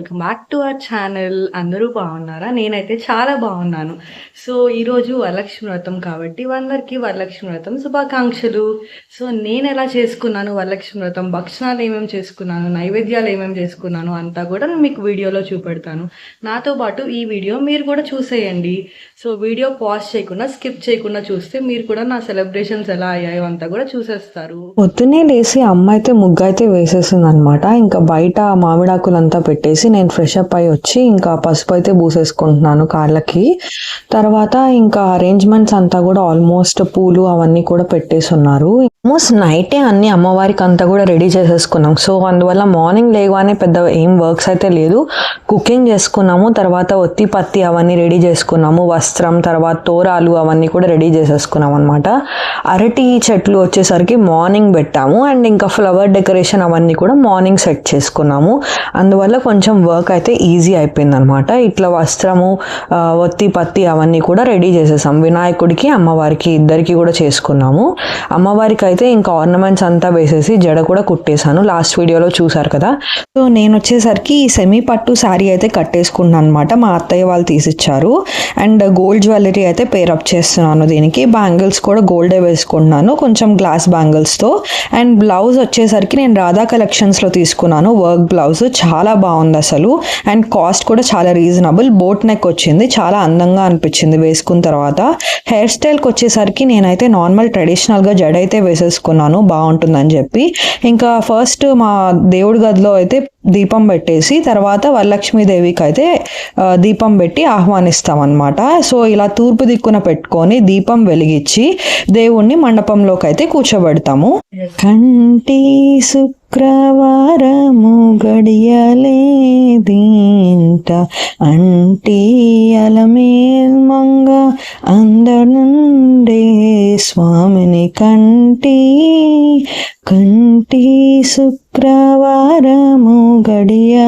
Welcome back to our channel. అందరూ బాగున్నారా? నేనైతే చాలా బాగున్నాను. సో ఈరోజు వరలక్ష్మి వ్రతం కాబట్టి అందరికీ వరలక్ష్మి వ్రతం శుభాకాంక్షలు. సో నేను ఎలా చేసుకున్నాను వరలక్ష్మి వ్రతం, భక్షణాలు ఏమేమి చేసుకున్నాను, నైవేద్యాలు ఏమేమి చేసుకున్నాను అంతా కూడా నేను మీకు వీడియోలో చూపెడతాను. నాతో పాటు ఈ వీడియో మీరు కూడా చూసేయండి. సో వీడియో పాజ్ చేయకుండా స్కిప్ చేయకుండా చూస్తే మీరు కూడా నా సెలబ్రేషన్స్ ఎలా అయ్యాయో అంతా కూడా చూసేస్తారు. పొద్దున్నే లేసి అమ్మ అయితే ముగ్గు అయితే వేసేసింది అనమాట. ఇంకా బయట మామిడాకులంతా పెట్టేసి నేను ఫ్రెష్ అప్ అయి వచ్చి ఇంకా పసుపు అయితే పూసేసుకుంటున్నాను కాళ్ళకి. తర్వాత ఇంకా అరేంజ్మెంట్స్ అంతా కూడా ఆల్మోస్ట్ పూలు అవన్నీ కూడా పెట్టేసి ఉన్నారు. ఆల్మోస్ట్ నైటే అన్ని అమ్మవారికి అంతా కూడా రెడీ చేసేసుకున్నాం. సో అందువల్ల మార్నింగ్ లేగానే పెద్ద ఏం వర్క్స్ అయితే లేదు. కుకింగ్ చేసుకున్నాము, తర్వాత ఒత్తి పత్తి అవన్నీ రెడీ చేసుకున్నాము, వస్త్రం తర్వాత తోరాలు అవన్నీ కూడా రెడీ చేసేసుకున్నాం అనమాట. అరటి చెట్లు వచ్చేసరికి మార్నింగ్ పెట్టాము అండ్ ఇంకా ఫ్లవర్ డెకరేషన్ అవన్నీ కూడా మార్నింగ్ సెట్ చేసుకున్నాము. అందువల్ల కొంచెం వర్క్ అయితే ఈజీ అయిపోయింది అనమాట. ఇట్లా వస్త్రము ఒత్తి పత్తి అవన్నీ కూడా రెడీ చేసేసాం. వినాయకుడికి అమ్మవారికి ఇద్దరికి కూడా చేసుకున్నాము. అమ్మవారికి అయితే ఇంకా ఆర్నమెంట్స్ అంతా వేసేసి జడ కూడా కుట్టేశాను, లాస్ట్ వీడియోలో చూసారు కదా. సో నేను వచ్చేసరికి సెమీ పట్టు శారీ అయితే కట్టేసుకున్నాను అనమాట. మా అత్తయ్య వాళ్ళు తీసిచ్చారు. అండ్ గోల్డ్ జ్యువెలరీ అయితే పేరప్ చేస్తున్నాను. దీనికి బ్యాంగిల్స్ కూడా గోల్డే వేసుకుంటున్నాను, కొంచెం గ్లాస్ బ్యాంగిల్స్తో. అండ్ బ్లౌజ్ వచ్చేసరికి నేను రాధా కలెక్షన్స్లో తీసుకున్నాను వర్క్ బ్లౌజ్. చాలా బాగుంది అసలు. అండ్ కాస్ట్ కూడా చాలా రీజనబుల్. బోట్ నెక్ వచ్చింది, చాలా అందంగా అనిపించింది వేసుకున్న తర్వాత. హెయిర్ స్టైల్కి వచ్చేసరికి నేనైతే నార్మల్ ట్రెడిషనల్గా జడ అయితే వేసేసుకున్నాను, బాగుంటుందని చెప్పి. ఇంకా ఫస్ట్ మా దేవుడి గదిలో అయితే దీపం పెట్టేసి తర్వాత వరలక్ష్మీదేవికి అయితే దీపం పెట్టి ఆహ్వానిస్తాం అనమాట. సో ఇలా తూర్పు దిక్కున పెట్టుకొని దీపం వెలిగించి దేవుణ్ణి మండపంలోకి అయితే కూర్చోబెడతాము. కంటి శుక్రవారము గడియలేదీంట అంటి అలమేల్మంగ అందనుండే స్వామిని కంటి శుక్రవారము గడియలేదీంట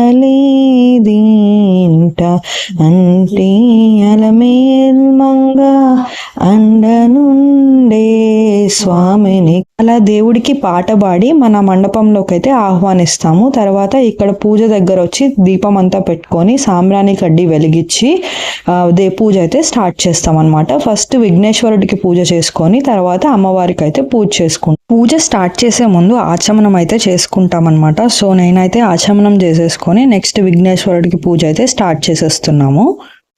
అంటి అలమేల్మంగ అండనుండే స్వామిని. అలా దేవుడికి పాట పాడి మన మండపంలోకి అయితే ఆహ్వానిస్తాము. తర్వాత ఇక్కడ పూజ దగ్గర వచ్చి దీపం అంతా పెట్టుకొని సాంబ్రాణి కడ్డీ వెలిగించి పూజ అయితే స్టార్ట్ చేస్తాం అనమాట. ఫస్ట్ విఘ్నేశ్వరుడికి పూజ చేసుకొని తర్వాత అమ్మవారికి అయితే పూజ చేసుకుంటాం. పూజ స్టార్ట్ చేసే ముందు ఆచమనం అయితే చేసుకుంటాం అనమాట. సో నేనైతే ఆచమనం చేసేసుకొని నెక్స్ట్ విఘ్నేశ్వరుడికి పూజ అయితే స్టార్ట్ చేసేస్తున్నాము.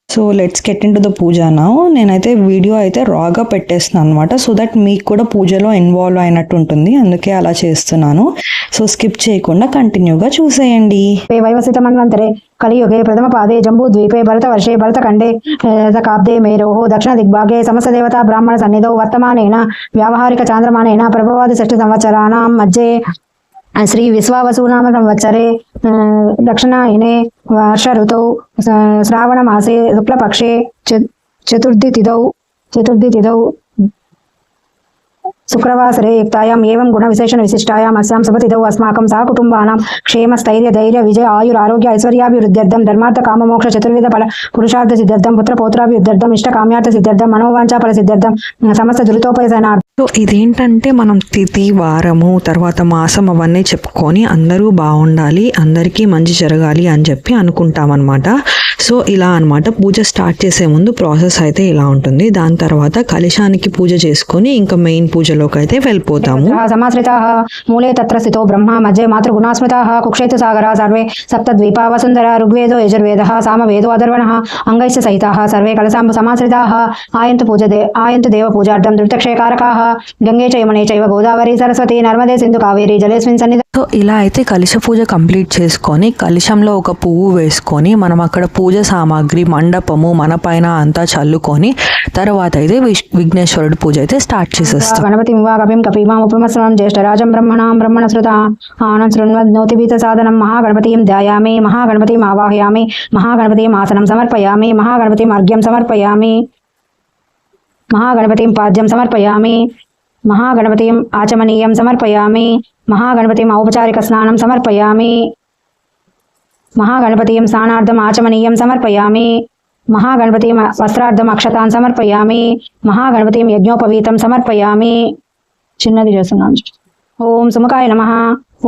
So let's get into the puja now. నేనైతే వీడియో అయితే రాగా పెట్టేస్తున్నాను అనమాట, సో దట్ మీకు కూడా పూజలో ఇన్వాల్వ్ అయినట్టు ఉంటుంది, అందుకే అలా చేస్తున్నాను. సో స్కిప్ చేయకుండా కంటిన్యూగా చూసేయండి. వైవసిత మన్వంతరే కలియుగే ప్రథమ పాదే జంబూద్వీపే భరతవర్షే భరతఖండే శకాబ్దే మేరోః దక్షిణ దిగ్భాగే సమస్త దేవతా బ్రాహ్మణ సన్నిధౌ వర్తమానేన వ్యావహారిక చాంద్రమానేన ప్రభవాది షష్ఠ సంవత్సరాణాం మధ్యే శ్రీ విశ్వావసునామ సంవత్సరే దక్షిణాయనే వర్ష ఋతౌ శ్రావణ మాసే శుక్లపక్షే చతుర్థి తిథౌ శుక్రవాసరే యుక్తాయాం ఏవం గుణ విశేషణ విశిష్టాయాం అస్యాం శుభతిథౌ అస్మాకం సహకుటుంబానాం క్షేమ స్థైర్య ధైర్య విజయ ఆయుర్ ఆరోగ్య ఐశ్వర్యాభివృద్ధ్యర్థం ధర్మార్థ కామ మోక్ష చతుర్విధ ఫల పురుషార్థ సిద్ధ్యర్థం పుత్ర పౌత్రాభివృద్ధ్యర్థం ఇష్ట కామ్యార్థ సిద్ధ్యర్థం మనోవాంఛా ఫల సిద్ధ్యర్థం సమస్త దురితోపయనార్థం. సో ఇదేంటంటే మనం తిథి వారము తర్వాత మాసం అవన్నీ చెప్పుకొని అందరూ బాగుండాలి, అందరికీ మంచి జరగాలి అని చెప్పి అనుకుంటాం అనమాట. సో ఇలా అనమాట పూజ స్టార్ట్ చేసే ముందు ప్రాసెస్ అయితే ఇలా ఉంటుంది. దాని తర్వాత కలశానికి పూజ చేసుకొని ఇంకా మెయిన్ పూజలోకి అయితే వెళ్ళిపోతాము. సమాశ్రితాః మూలే తత్ర స్థితో బ్రహ్మ మధ్యే మాతృగుణాస్మృతాః కుక్షేతు సాగరా సర్వే సప్తద్వీపా వసుంధర ఋగ్వేదో యజుర్వేదః సామవేదో అథర్వణః అంగైశ్చ సహితాః సర్వే కలశాంబు సమాశ్రితాః ఆయంతు దేవ పూజార్థం ధృతక్షయకారకాః గంగే చ యమునే చైవ గోదావరి సరస్వతి నర్మదే సింధు కావేరి జలేస్మిన్ సన్నిధి. సో ఇలా అయితే కలశ పూజ కంప్లీట్ చేసుకొని కలశంలో ఒక పువ్వు వేసుకొని మనం అక్కడ పూజ సామాగ్రి మండపము మన పైన అంతా చల్లుకొని తర్వాత అయితే విఘ్నేశ్వరుడి పూజ అయితే స్టార్ట్ చేసేస్తాం. గణపతి కపిం కపీమాం ఉపమస్రం జ్యేష్ఠరాజం బ్రహ్మణ శృత ఆనంద్ శృణ్వద్నోతిపీత సాధనం మహాగణపతిం ధ్యాయామి మహాగణపతిం ఆవాహయామి మహాగణపతిం ఆసనం సమర్పయామి మహాగణపతిం అర్ఘ్యం సమర్పయామి మహాగణపతిం పాద్యం సమర్పయామి మహాగణపతిం ఆచమనీయం సమర్పయామి మహాగణపతిం ఔపచారిక స్నానం సమర్పయామి మహాగణపతిం స్నానార్థం ఆచమనీయం సమర్పయామి మహాగణపతిం వస్త్రార్థం అక్షతాన్ సమర్పయామి మహాగణపతిం యజ్ఞోపవీతం సమర్పయామి. చిన్నది చేస్తున్నాను. ఓం సుముఖాయ నమః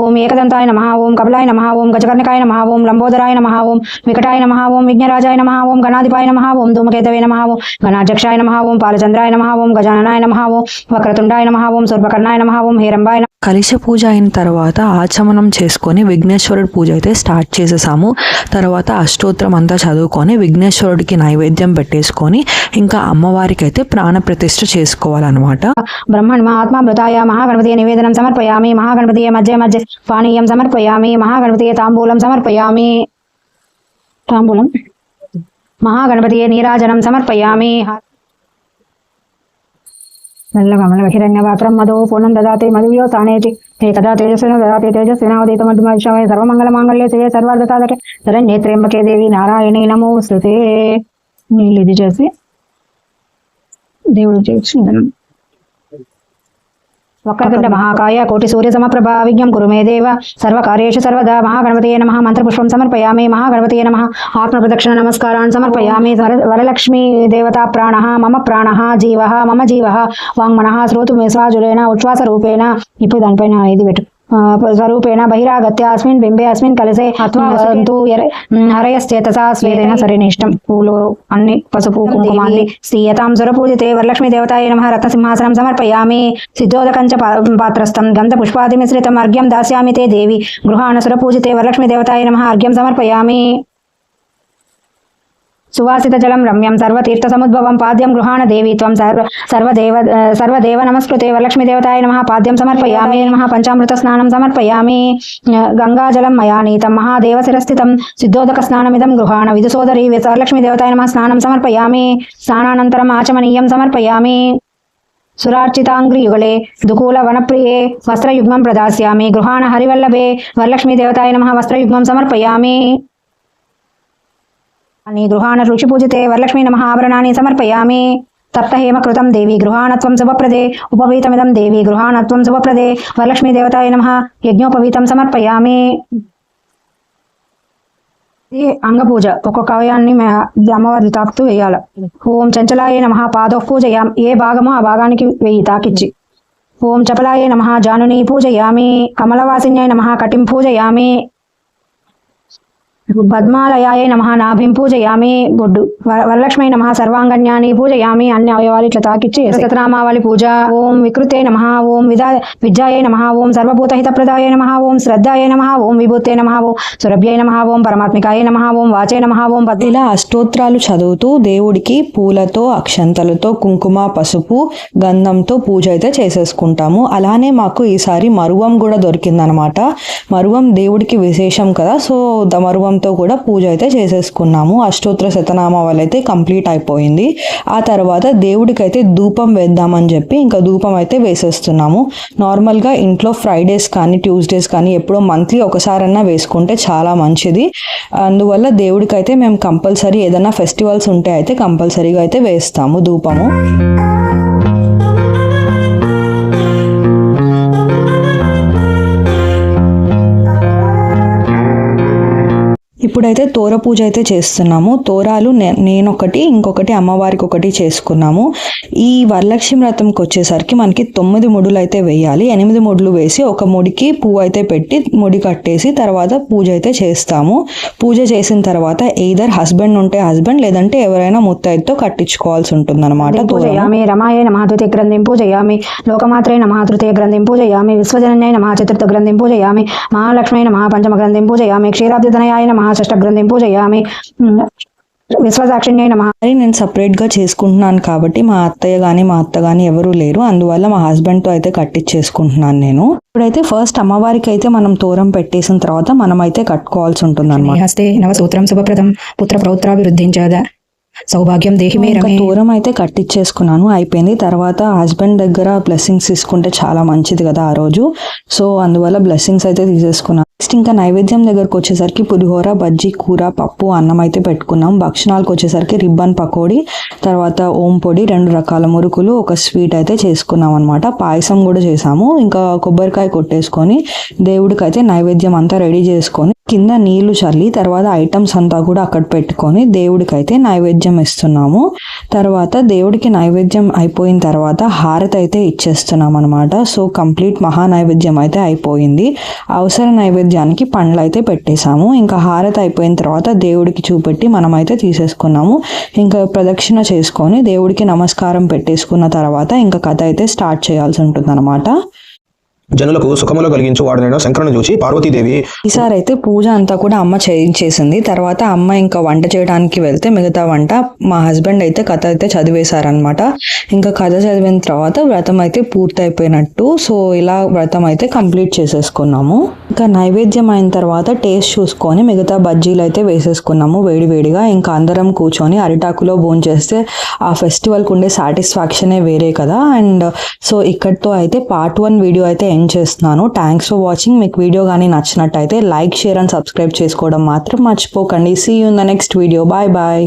ఓం ఏకదంతాయ నమః ఓం కపిలాయ నమః ఓం గజకర్ణకాయ నమః ఓం లంబోదరాయ నమః ఓం వికటాయ నమః ఓం విఘ్నరాజాయ నమః ఓం గణాధిపాయ నమః ఓం ధూమకేతవే నమః ఓం గణాధ్యక్షాయ నమః ఓం పాలచంద్రాయ నమః ఓం గజాననాయ నమః ఓం వక్రతుండాయ నమః ఓం శూర్పకర్ణాయ నమః ఓం హేరంబాయ నమః. కలశ పూజ అయిన తర్వాత ఆచమనం చేసుకొని విఘ్నేశ్వరుడి పూజ అయితే స్టార్ట్ చేసేసాము. తర్వాత అష్టోత్తరం అంతా చదువుకొని విఘ్నేశ్వరుడికి నైవేద్యం పెట్టేసుకొని ఇంకా అమ్మవారికి అయితే ప్రాణ ప్రతిష్ఠ చేసుకోవాలన్నమాట. బ్రహ్మణ్ మహాత్మామృతాయ మహాగణపతియ నివేదనం సమర్పయామి. మహాగణపతియ మధ్య మధ్య పానీయం సమర్పయామి. మహాగణపతియ తాంబూలం సమర్పయామి. తాంబూలం మహాగణపతియ నీరాజనం సమర్పయామి. హిరణ్యవాత్రం మధు పూర్ణం దదాతి మధువ్యో స్థానేతి ఏకదా తేజస్విన దదాతి తేజస్వినోదితమధుమర్షవే సర్వమంగళమాంగళ్యే శివే సర్వార్థసాధకే శరణ్యే త్ర్యంబకే దేవి నారాయణీ నమోస్తుతే. నీళ్ళు ఇది చేసి దేవుడు చేసి వక్రతుండ మహాకాయ కోటి సూర్య సమప్రభ విజ్ఞం కురు మే దేవ సర్వకార్యేషు సర్వదా. మహాగణపతయే నమః మంత్రపుష్పం సమర్పయామి. మహాగణపతయే నమః ఆత్మప్రదక్షిణ నమస్కారాన్ సమర్పయామి. వరలక్ష్మీ దేవతా ప్రాణః మమ ప్రాణః జీవః మమ జీవః వాంగ్మనః శ్రోతుమే స్వాజులేన ఉచ్ఛ్వాస రూపేణ. ఇప్పుడు దానిపైన ఇది పెట్టు స్వరూపేణ బహిరాగత్య అస్మిన్ బింబే అస్మిన్ కలసే అథవాంతు హరయశ్చేతసా స్వేదైన సరైన ఇష్టం పూలు అన్ని పసుపు కుంకుమాన్ని శ్రీయతాం సురపూజితే వరలక్ష్మీ దేవతాయ నమః రత్నసింహాసనం సమర్పయామి. సిద్ధోదకంచ పాత్రస్థం గంధ పుష్పాది మిశ్రితం అర్ఘ్యం దాస్యామి తే దేవి గృహాణ సురపూజితే వరలక్ష్మీ దేవతాయ నమః అర్ఘ్యం సమర్పయామి. సువాసిత జలం రమ్యం సర్వతీర్థ సముద్భవం పాద్యం గృహాణ దేవి త్వం సర్వదేవ నమస్కృతే వరలక్ష్మీ దేవతాయ నమః పాద్యం సమర్పయామి. నమః పంచామృత స్నానం సమర్పయామి. గంగాజలం మయా నీతం మహాదేవ శిరస్థితం సిద్ధోదక స్నానమిదం గృహాణ విదుసోదరి వరలక్ష్మీ దేవతాయ నమః స్నానం సమర్పయామి. స్నానానంతరం ఆచమనీయం సమర్పయామి. సురార్చితాంగ్రియుగళే దుకూల వనప్రియే వస్త్రయుగ్మం ప్రదాస్యామి. గృహాణ హరివల్లభే వరలక్ష్మీ దేవతాయ నమః వస్త్రయుగ్మం సమర్పయామి. గృహాణ రుచిపూజితే వరలక్ష్మీ నమః ఆభరణాన్ని సమర్పయామి. తప్త హేమకృతం దేవి గృహాణత్వం శుభప్రదే ఉపవీతమిదం దేవి గృహాణత్వం శుభప్రదే వరలక్ష్మీ దేవతాయ నమః యజ్ఞోపవీతం సమర్పయామి. ఇది అంగపూజ. ఒక్కొక్క అవయాన్ని అమ్మవారి తాకుతూ వేయాలి. ఓం చంచలాయ నమః పాదోః పూజయాం. ఏ భాగమో ఆ భాగానికి వెయ్యి తాకిచ్చి. ఓం చపలాయ నమః జానుని పూజయామి. కమలవాసిన్యాయ నమః కటిం పూజయామి. పద్మాలయాయ నమః నాభిం పూజయామి. బొడ్డు వరలక్ష్మీ నమః సర్వాంగన్యాన్ని పూజయామి. అన్ని అవయవాలు ఇట్లా తాకిచ్చి సతనామావళి పూజ. ఓం వికృతే నమః ఓం విద్యాయ నమః ఓం సర్వభూతహితప్రదాయ నమః ఓం శ్రద్ధాయ నమః ఓం విభూతే నమః ఓం సురభ్యై నమః ఓం పరమాత్మికాయ నమః ఓం వాచే నమః ఓం. ఇలా అష్టోత్రాలు చదువుతూ దేవుడికి పూలతో అక్షంతలతో కుంకుమ పసుపు గంధంతో పూజ అయితే చేసేసుకుంటాము. అలానే మాకు ఈసారి మరువం కూడా దొరికిందనమాట. మరువం దేవుడికి విశేషం కదా, సో మరువంతో కూడా పూజ అయితే చేసేసుకున్నాము. అష్టోత్తర శతనామావళి అయితే కంప్లీట్ అయిపోయింది. ఆ తర్వాత దేవుడికి అయితే ధూపం వేద్దామని చెప్పి ఇంకా ధూపం అయితే వేసేస్తున్నాము. నార్మల్గా ఇంట్లో ఫ్రైడేస్ కానీ ట్యూస్డేస్ కానీ ఎప్పుడో మంత్లీ ఒకసారన్నా వేసుకుంటే చాలా మంచిది. అందువల్ల దేవుడికి అయితే మేము కంపల్సరీ ఏదైనా ఫెస్టివల్స్ ఉంటే అయితే కంపల్సరీగా అయితే వేస్తాము ధూపము. ఇప్పుడైతే తోర పూజ అయితే చేస్తున్నాము. తోరాలు నేనొకటి ఇంకొకటి అమ్మవారికి ఒకటి చేసుకున్నాము. ఈ వరలక్ష్మి వ్రతంకి వచ్చేసరికి మనకి 9 ముడులు అయితే వేయాలి. 8 ముడులు వేసి ఒక ముడికి పువ్వు అయితే పెట్టి ముడి కట్టేసి తర్వాత పూజ అయితే చేస్తాము. పూజ చేసిన తర్వాత ఎయిదర్ హస్బెండ్ ఉంటే హస్బెండ్ లేదంటే ఎవరైనా ముత్తైదుతో కట్టించుకోవాల్సి ఉంటుంది అనమాట. రమాయ నమః ద్వితీయ గ్రంథిం పూజయామి. లోకమాత్రే నమః తృతీయ గ్రంథిం పూజయామి. విశ్వజనన్యాయ నమః చతుర్థ గ్రంథిం పూజయామి. మహాలక్ష్మీ నమః పంచమ గ్రంథిం పూజయామి. క్షీరాబ్దితనయాయ నమః షష్ఠ గ్రంథిం పూజయామి. విశ్వసాక్షిణ్యై నమః. నేను సపరేట్గా చేసుకుంటున్నాను కాబట్టి మా అత్తయ్య కానీ మా అత్త కానీ ఎవరూ లేరు. అందువల్ల మా హస్బెండ్తో అయితే కట్టించేసుకుంటున్నాను నేను. ఇప్పుడైతే ఫస్ట్ అమ్మవారికి అయితే మనం తోరం పెట్టేసిన తర్వాత మనం అయితే కట్టుకోవాల్సి ఉంటుంది అన్నమాట. హస్తే నవసూత్రం శుభప్రదం పుత్ర ప్రౌత్రాభివృద్ధించద సౌభాగ్యం దేహి మే రమే. దూరం అయితే కట్టించేసుకున్నాను, అయిపోయింది. తర్వాత హస్బెండ్ దగ్గర బ్లెస్సింగ్స్ తీసుకుంటే చాలా మంచిది కదా ఆ రోజు. సో అందువల్ల బ్లెస్సింగ్స్ అయితే తీసేసుకున్నాను. నెక్స్ట్ ఇంకా నైవేద్యం దగ్గరకు వచ్చేసరికి పులిహోర, బజ్జీ, కూర, పప్పు, అన్నం అయితే పెట్టుకున్నాం. భక్షణాలకు వచ్చేసరికి రిబ్బన్ పకోడీ, తర్వాత ఓం పొడి, 2 రకాల మురుకులు, ఒక స్వీట్ అయితే చేసుకున్నాం అనమాట. పాయసం కూడా చేసాము. ఇంకా కొబ్బరికాయ కొట్టేసుకొని దేవుడికి అయితే నైవేద్యం అంతా రెడీ చేసుకొని కింద నీళ్లు చల్లి తర్వాత ఐటమ్స్ అంతా కూడా అక్కడ పెట్టుకొని దేవుడికి అయితే నైవేద్యం ఇస్తున్నాము. తర్వాత దేవుడికి నైవేద్యం అయిపోయిన తర్వాత హారతి అయితే ఇచ్చేస్తున్నాం అనమాట. సో కంప్లీట్ మహా నైవేద్యం అయితే అయిపోయింది. అవసర నైవేద్యానికి పండ్లు అయితే పెట్టేశాము. ఇంకా హారతి అయిపోయిన తర్వాత దేవుడికి చూపెట్టి మనమైతే తీసేసుకున్నాము. ఇంకా ప్రదక్షిణ చేసుకొని దేవుడికి నమస్కారం పెట్టేసుకున్న తర్వాత ఇంకా కథ అయితే స్టార్ట్ చేయాల్సి ఉంటుంది అనమాట. జనులకు సుఖములు కలిగించు వాడనైన శంకరుని చూసి పార్వతీదేవి ఈసారి అయితే పూజ అంతా కూడా అమ్మ చేయించేసింది. తర్వాత అమ్మ ఇంకా వంట చేయడానికి వెళ్తే మిగతా వంట మా హస్బెండ్ అయితే కథ అయితే చదివేశారనమాట. ఇంకా కథ చదివిన తర్వాత వ్రతం అయితే పూర్తి అయిపోయినట్టు. సో ఇలా వ్రతం అయితే కంప్లీట్ చేసేసుకున్నాము. ఇంకా నైవేద్యం అయిన తర్వాత టేస్ట్ చూసుకొని మిగతా బజ్జీలు అయితే వేసేసుకున్నాము వేడివేడిగా. ఇంకా అందరం కూర్చొని అరిటాకులో భోంచేస్తే ఆ ఫెస్టివల్కి ఉండే సాటిస్ఫాక్షనే వేరే కదా. అండ్ సో ఇక్కడితో అయితే పార్ట్ 1 వీడియో అయితే ఎండ్ చేస్తున్నాను. Thanks for watching. మీకు వీడియో కానీ నచ్చినట్టయితే లైక్, షేర్ అండ్ సబ్స్క్రైబ్ చేసుకోవడం మాత్రం మర్చిపోకండి. See you in the next video. Bye bye.